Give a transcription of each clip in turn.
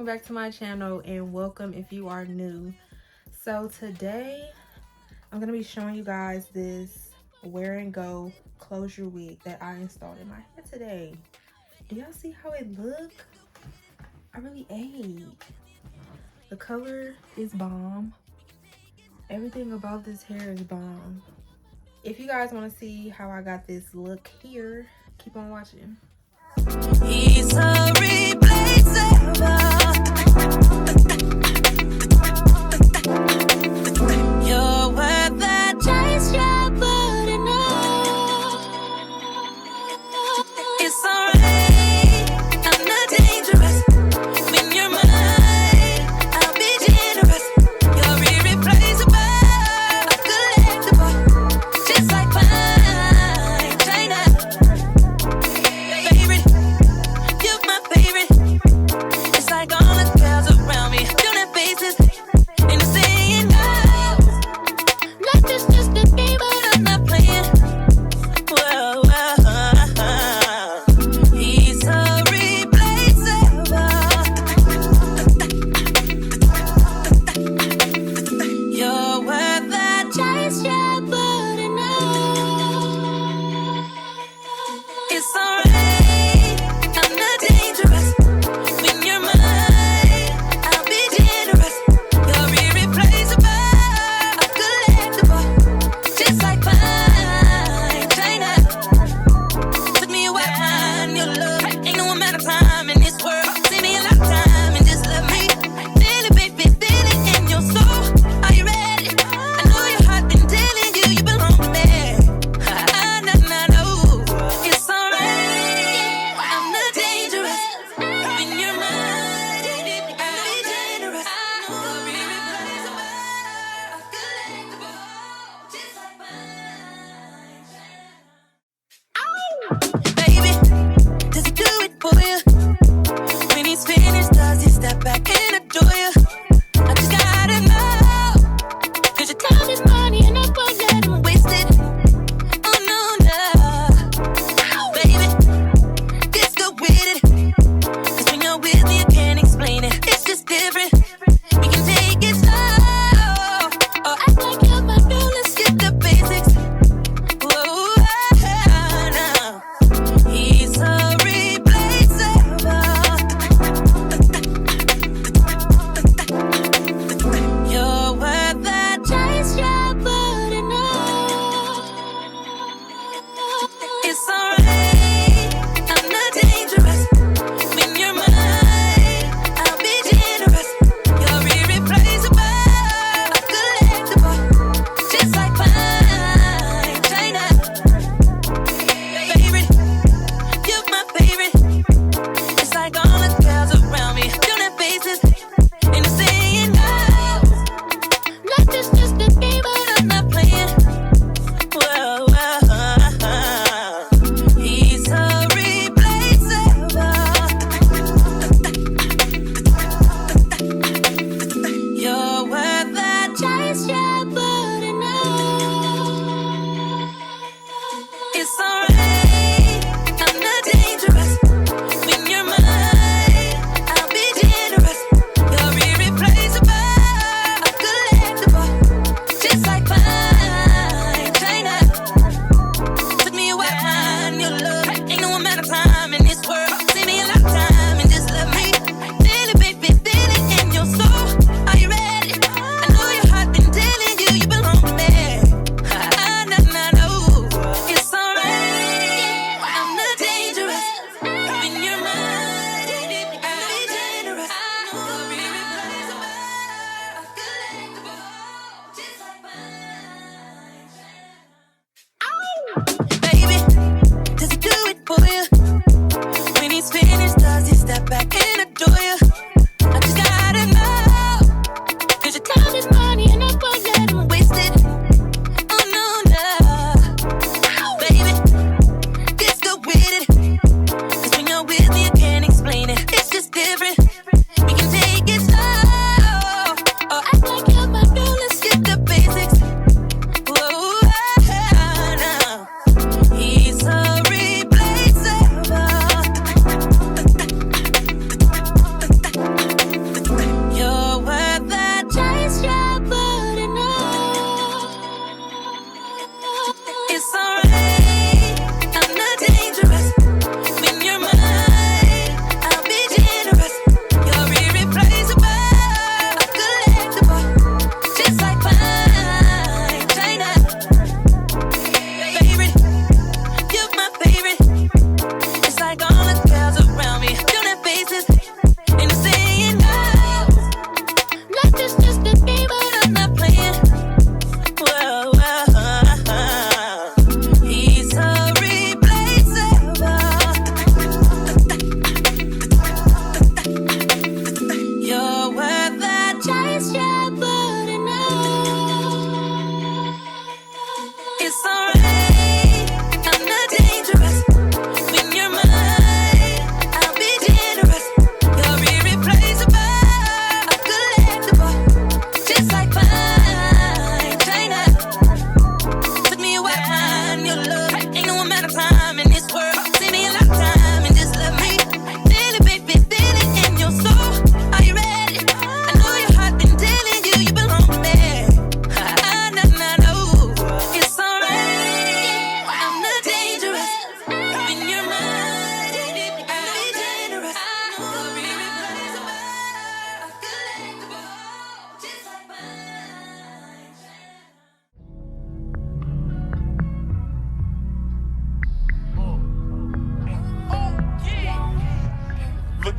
welcome back to my channel, and welcome if you are new. So today I'm gonna be showing you guys this wear and go closure wig that I installed in my hair today. Do y'all see how it look? I really ate. The color is bomb. Everything about this hair is bomb. If you guys want to see how I got this look here, keep on watching. He's a replaceable. You're worth the chase, you're putting on. It's alright, I'm not dangerous. When you're mine, I'll be generous. You're irreplaceable, collectible, just like fine China. Favorite, you're my favorite.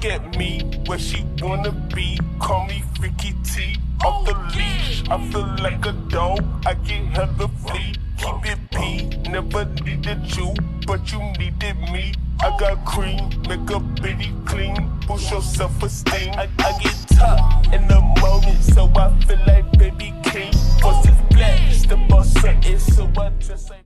Look at me, where she wanna be. Call me Freaky T. Off the leash, I feel like a dog. I get hella free. Keep it P, never needed you, but you needed me. I got cream, make a bitty clean, boost your self-esteem. I get top in the moment, so I feel like baby king. Bust is black, step on something, so I dress like.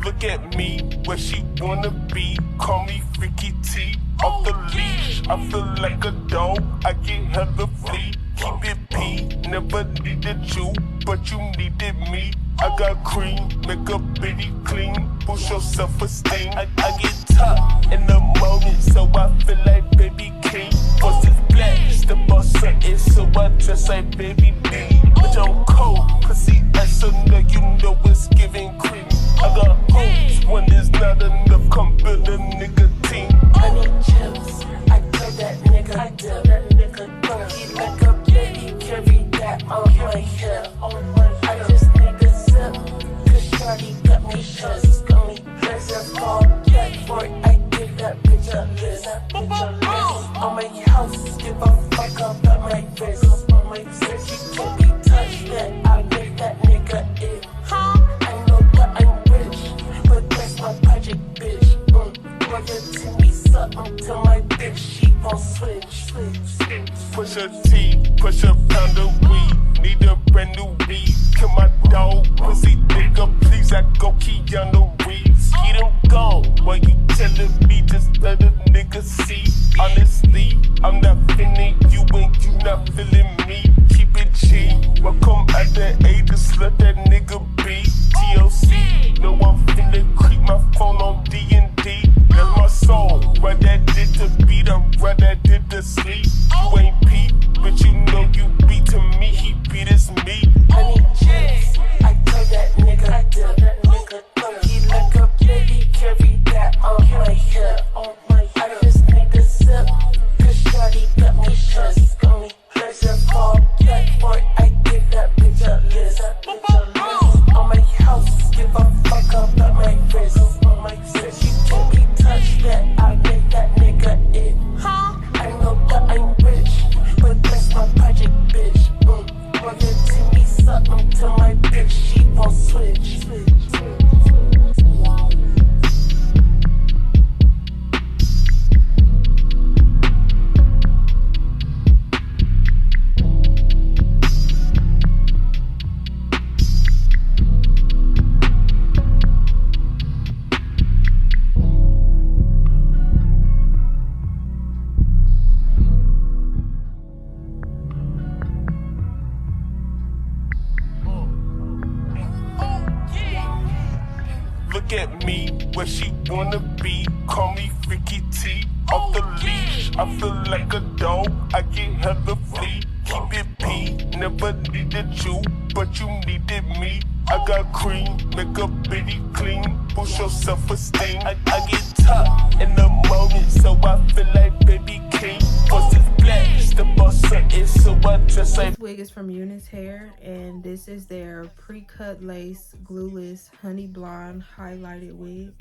Look at me, where she wanna be. Call me Freaky T. Off the leash, I feel like a dog. I get hella free. Keep it P, never needed you, but you needed me. I got cream, make a bitty clean, boost your self-esteem. I get top in the moment, so I feel like baby king. Bust is black, step on something, so I dress like baby B. Bitch, I'm cold, pussy ass, so now you know it's giving cream. I got hopes when there's not enough, come build a nigga team. I need chips, I tell that nigga, I tell that nigga, don't he like a baby, carry that on my hip. I just need a sip, cause shawty got me shook. Got me reservoir, back for it, I give that bitch a list. On my house, give a fuck about my wrist. On my wrist, you can't be touched, that I make that nigga it. I know that I'm rich, but that's my project, bitch. To me something to my bitch, she gon' switch. Push a T, push a pound of weed. Need a brand new beat. Kill my dog, pussy nigga, please. I go Keanu Reeves. Get him gone. Why you telling me just let a nigga see? Honestly, I'm not feeling you and you not feeling me. Keep it G. Welcome at the A, just let that nigga be. TLC, no I'm finna creep my phone on D&D. That's my soul. Right that did the beat, I right that did the sleep. You ain't Pete, but you know you beat to me. He beat us me. I need chips. I tell that nigga, I tell that nigga, don't he like a baby, carry that on my hip. I just need a sip, cause shawty where she wanna be. Call me Freaky T. Off the leash, I feel like a dog. I get hella free. Keep it P. Never needed you, but you needed me. I got cream, make a bitty clean. Boost your self-esteem. I get top in the moment, so I feel like baby king. Bust is black, step on something, so I dress like. This wig is from Unice hair, and this is their pre-cut lace glueless honey blonde highlighted wig,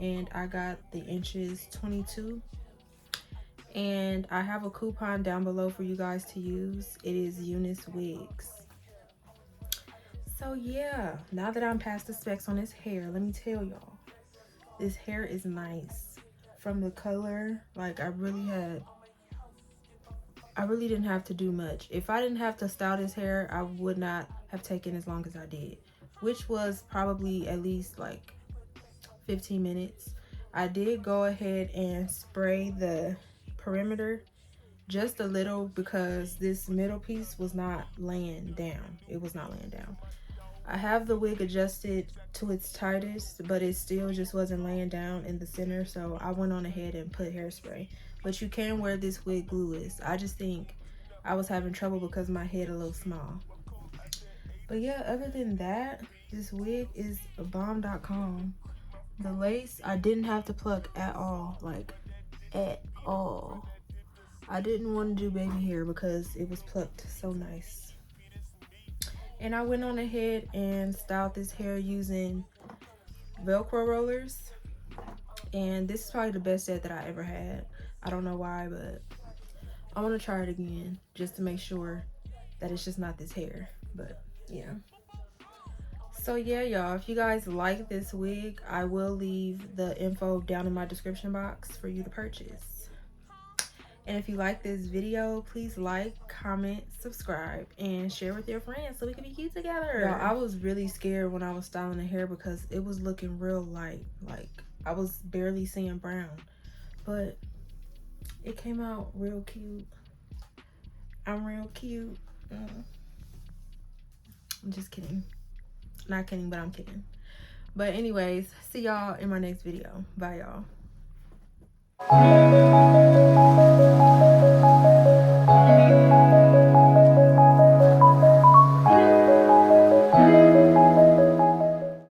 and I got the inches 22, and I have a coupon down below for you guys to use. It is Unice wigs. So yeah, now that I'm past the specs on this hair, let me tell y'all, this hair is nice. From the color, like I really didn't have to do much. If I didn't have to style this hair, I would not have taken as long as I did, which was probably at least like 15 minutes. I did go ahead and spray the perimeter just a little because this middle piece was not laying down. It was not laying down. I have the wig adjusted to its tightest, but it still just wasn't laying down in the center, so I went on ahead and put hairspray. But you can wear this wig glueless. I just think I was having trouble because my head a little small. But yeah, other than that, this wig is bomb.com. The lace, I didn't have to pluck at all, like at all. I didn't want to do baby hair because it was plucked so nice. And I went on ahead and styled this hair using Velcro rollers. And this is probably the best set that I ever had. I don't know why, but I want to try it again just to make sure that it's just not this hair. But yeah. So yeah, y'all, if you guys like this wig, I will leave the info down in my description box for you to purchase. And if you like this video, please like, comment, subscribe, and share with your friends so we can be cute together. Y'all, I was really scared when I was styling the hair because it was looking real light. Like, I was barely seeing brown. But it came out real cute. I'm real cute. I'm just kidding. Not kidding, but I'm kidding. But anyways, see y'all in my next video. Bye, y'all.